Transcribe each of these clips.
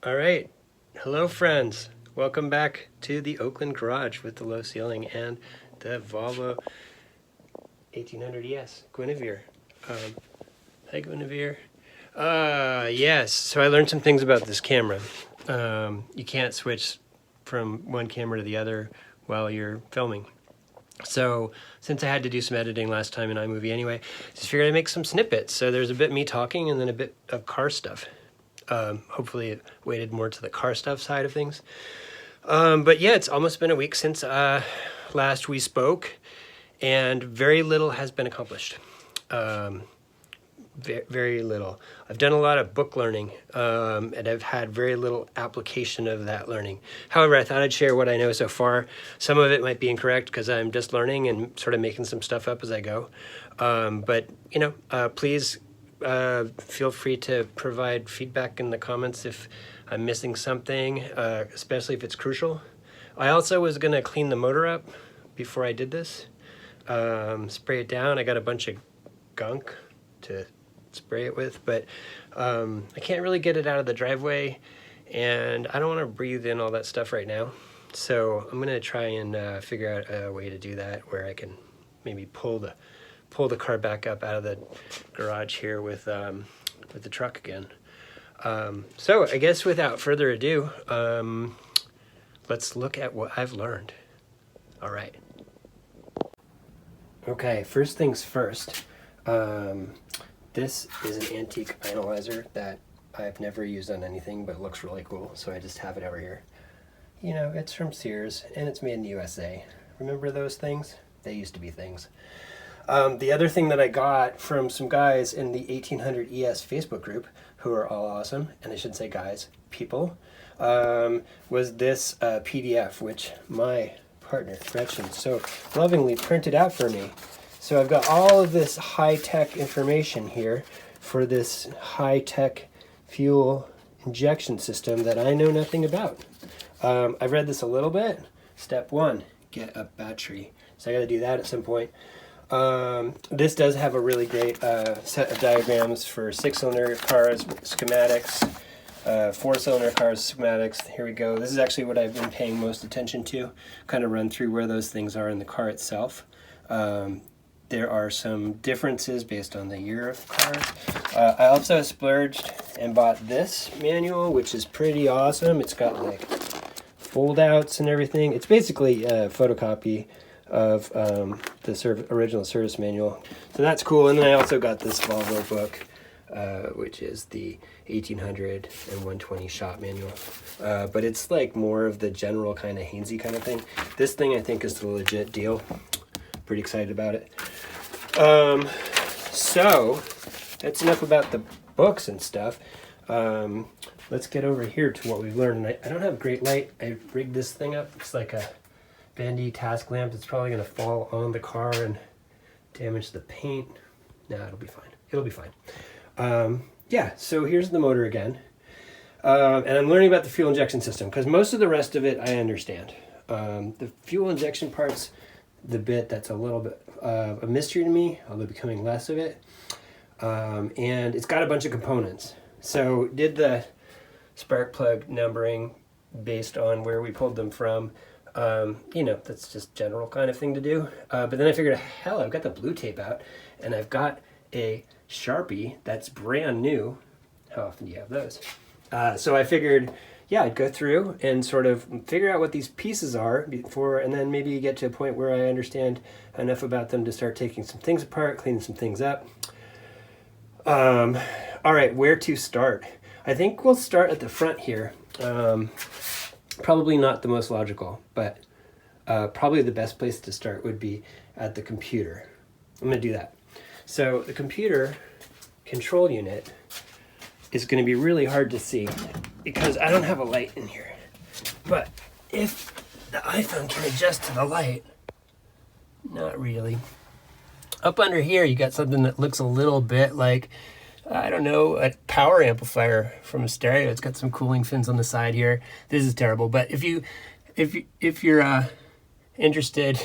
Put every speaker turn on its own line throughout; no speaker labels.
All right. Hello, friends. Welcome back to the Oakland garage with the low ceiling and the Volvo 1800 ES, Guinevere. Hi, Guinevere. Yes, so I learned some things about this camera. You can't switch from one camera to the other while you're filming. So since I had to do some editing last time in iMovie anyway, just figured I'd make some snippets. So there's a bit me talking and then a bit of car stuff. Hopefully it weighted more to the car stuff side of things. But yeah, it's almost been a week since last we spoke, and very little has been accomplished. Very little. I've done a lot of book learning, and I've had very little application of that learning. However, I thought I'd share what I know so far. Some of it might be incorrect because I'm just learning and sort of making some stuff up as I go. But, please feel free to provide feedback in the comments if I'm missing something, especially if it's crucial. I also was going to clean the motor up before I did this, spray it down. I got a bunch of gunk to spray it with, but I can't really get it out of the driveway, and I don't want to breathe in all that stuff right now. So I'm going to try and figure out a way to do that where I can maybe pull the car back up out of the garage here with the truck again. So I guess without further ado, let's look at what I've learned. All right. Okay, first things first. This is an antique analyzer that I've never used on anything, but it looks really cool, so I just have it over here. You know, it's from Sears, and it's made in the USA. Remember those things? They used to be things. The other thing that I got from some guys in the 1800 ES Facebook group, who are all awesome, and I shouldn't say guys, people, was this PDF, which my partner, Gretchen, so lovingly printed out for me. So I've got all of this high-tech information here for this high-tech fuel injection system that I know nothing about. I've read this a little bit. Step 1, get a battery. So I got to do that at some point. This does have a really great set of diagrams for 6-cylinder cars, schematics, 4-cylinder cars, schematics. Here we go. This is actually what I've been paying most attention to, kind of run through where those things are in the car itself. There are some differences based on the year of the car. I also splurged and bought this manual, which is pretty awesome. It's got like fold outs and everything. It's basically a photocopy of the original service manual. So that's cool. And then I also got this Volvo book, which is the 1800 and 120 shop manual. But it's like more of the general kind of Hainsey kind of thing. This thing I think is the legit deal. Pretty excited about it. So that's enough about the books and stuff. Let's get over here to what we've learned. And I don't have great light. I rigged this thing up. It's like a bendy task lamp. It's probably going to fall on the car and damage the paint. Nah, it'll be fine. It'll be fine. Yeah, so here's the motor again. And I'm learning about the fuel injection system because most of the rest of it I understand. The fuel injection part's the bit that's a little bit a mystery to me, although becoming less of it. And it's got a bunch of components. So did the spark plug numbering based on where we pulled them from. That's just general kind of thing to do. But then I figured, hell, I've got the blue tape out, and I've got a Sharpie that's brand new. How often do you have those? So I figured, yeah, I'd go through and sort of figure out what these pieces are before, and then maybe get to a point where I understand enough about them to start taking some things apart, cleaning some things up. All right, where to start? I think we'll start at the front here. Probably not the most logical, but probably the best place to start would be at the computer. I'm going to do that. So the computer control unit is going to be really hard to see because I don't have a light in here. But if the iPhone can adjust to the light, not really. Up under here, you got something that looks a little bit like, I don't know, a power amplifier from a stereo. It's got some cooling fins on the side here. This is terrible, but if you're interested,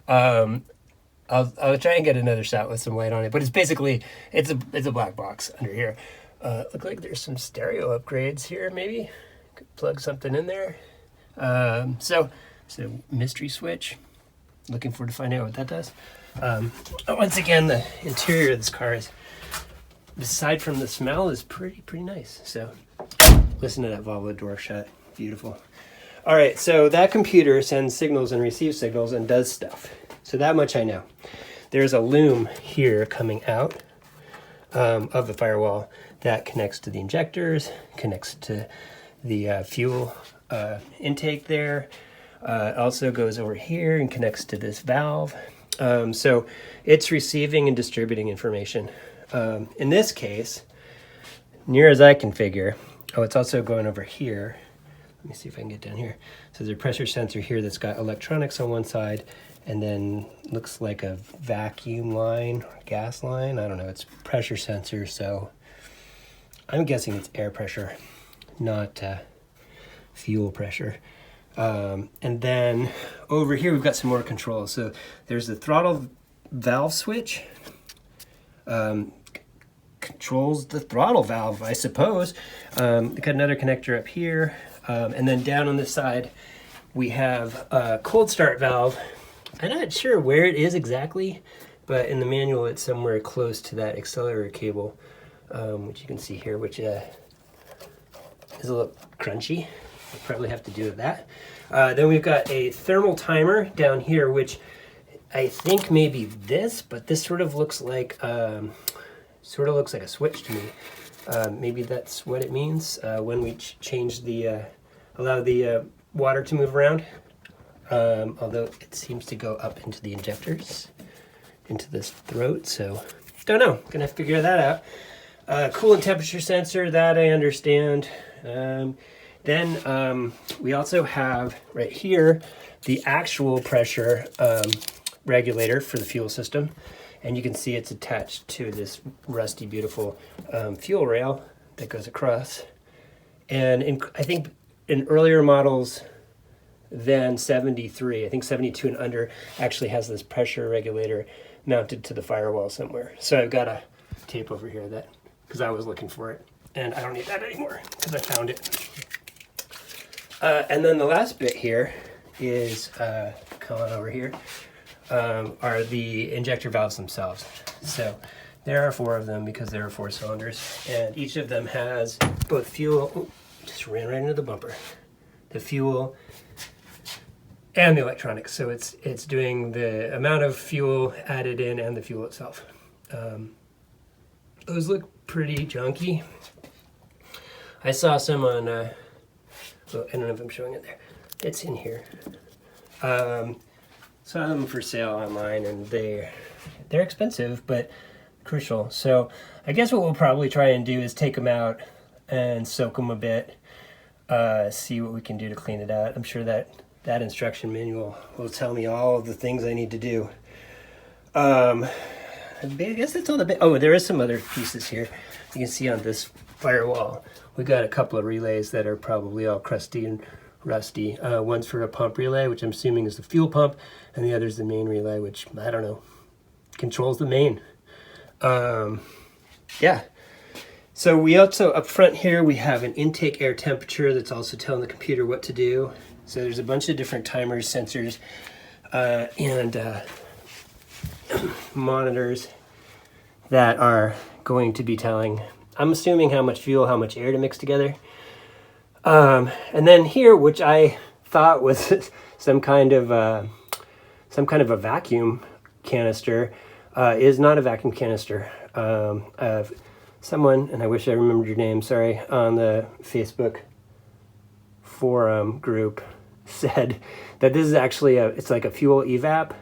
I'll try and get another shot with some light on it. But it's basically it's a black box under here. Look like there's some stereo upgrades here, maybe. Could plug something in there. So mystery switch. Looking forward to finding out what that does. Once again, the interior of this car is, aside from the smell, is pretty nice. So listen to that Volvo door shut. Beautiful. All right, so that computer sends signals and receives signals and does stuff. So that much I know. There's a loom here coming out of the firewall that connects to the injectors, connects to the fuel intake there. It also goes over here and connects to this valve. So it's receiving and distributing information. In this case, near as I can figure, it's also going over here. Let me see if I can get down here. So there's a pressure sensor here that's got electronics on one side, and then looks like a vacuum line, or gas line. I don't know, it's pressure sensor, so I'm guessing it's air pressure, not fuel pressure. And then over here we've got some more controls. So there's the throttle valve switch. Controls the throttle valve, I suppose. Got another connector up here. And then down on this side, we have a cold start valve. I'm not sure where it is exactly, but in the manual, it's somewhere close to that accelerator cable, which you can see here, which is a little crunchy. I'll probably have to do with that. Then we've got a thermal timer down here, which I think may be this, but this sort of looks like a switch to me. Maybe that's what it means when we change the, allow the water to move around. Although it seems to go up into the injectors, into this throat, so don't know, gonna figure that out. Coolant temperature sensor, that I understand. Then we also have right here the actual pressure regulator for the fuel system. And you can see it's attached to this rusty, beautiful fuel rail that goes across. And I think in earlier models than 73, I think 72 and under actually has this pressure regulator mounted to the firewall somewhere. So I've got a tape over here that, because I was looking for it, and I don't need that anymore because I found it. And then the last bit here is, come on over here, are the injector valves themselves. So there are 4 of them because there are 4 cylinders, and each of them has both fuel, just ran right into the bumper, the fuel and the electronics. So it's doing the amount of fuel added in and the fuel itself. Those look pretty junky. I saw some on, well, I don't know if I'm showing it there. It's in here. Saw them for sale online, and they're expensive, but crucial. So I guess what we'll probably try and do is take them out and soak them a bit, see what we can do to clean it out. I'm sure that instruction manual will tell me all of the things I need to do. I guess that's all the bit. Oh, there is some other pieces here. You can see on this firewall, we got a couple of relays that are probably all crusty and rusty. One's for a pump relay, which I'm assuming is the fuel pump, and the other's the main relay, which, I don't know, controls the main. Yeah. So we also, up front here, we have an intake air temperature that's also telling the computer what to do. So there's a bunch of different timers, sensors, and monitors that are going to be telling, I'm assuming, how much fuel, how much air to mix together. And then here, which I thought was some kind of a vacuum canister, is not a vacuum canister. Someone, and I wish I remembered your name, sorry, on the Facebook forum group said that this is actually it's like a fuel evap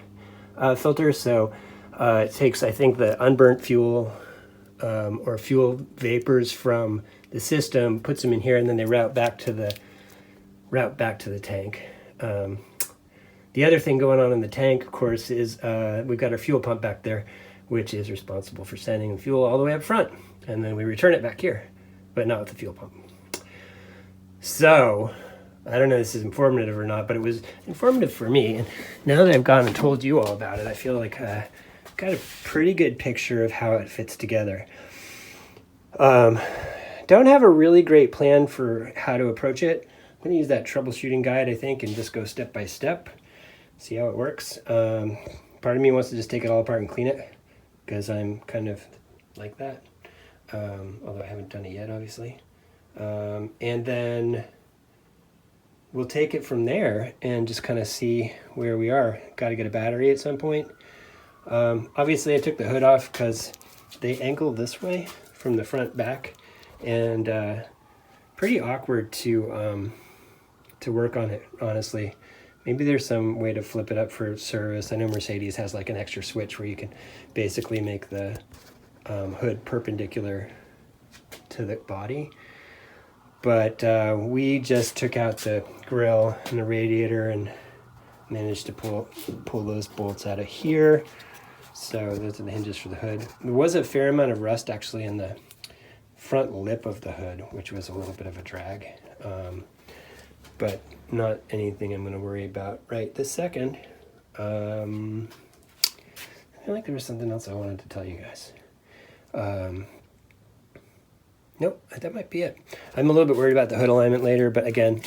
filter. So it takes, I think, the unburnt fuel or fuel vapors from the system, puts them in here, and then they route back to the tank. The other thing going on in the tank, of course, is we've got our fuel pump back there, which is responsible for sending the fuel all the way up front, and then we return it back here, but not with the fuel pump. So I don't know if this is informative or not, but it was informative for me. And now that I've gone and told you all about it, I feel like I've got a pretty good picture of how it fits together. don't have a really great plan for how to approach it. I'm going to use that troubleshooting guide, I think, and just go step by step, see how it works. Part of me wants to just take it all apart and clean it, because I'm kind of like that, although I haven't done it yet, obviously. And then we'll take it from there and just kind of see where we are. Got to get a battery at some point. Obviously, I took the hood off because they angle this way from the front back, and pretty awkward to work on it, honestly. Maybe there's some way to flip it up for service. I know Mercedes has like an extra switch where you can basically make the hood perpendicular to the body. But we just took out the grill and the radiator and managed to pull those bolts out of here. So those are the hinges for the hood. There was a fair amount of rust actually in the front lip of the hood, which was a little bit of a drag. But not anything I'm going to worry about right this second. I feel like there was something else I wanted to tell you guys. Nope, that might be it. I'm a little bit worried about the hood alignment later, but again,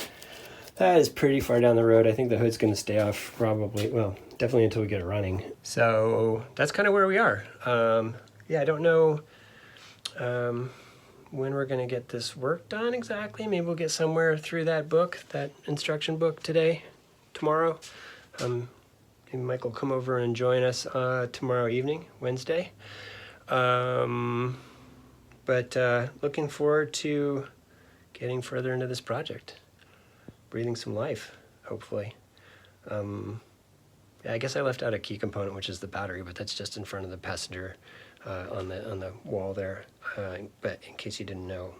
that is pretty far down the road. I think the hood's going to stay off probably, well, definitely until we get it running. So that's kind of where we are. Yeah, I don't know when we're going to get this work done exactly. Maybe we'll get somewhere through that book, that instruction book today, tomorrow. Maybe Mike will come over and join us tomorrow evening, Wednesday. But looking forward to getting further into this project, breathing some life, hopefully. Yeah, I guess I left out a key component, which is the battery, but that's just in front of the passenger on the wall there. But in case you didn't know,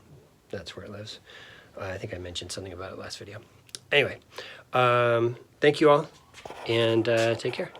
that's where it lives. I think I mentioned something about it last video. Anyway, thank you all, and take care.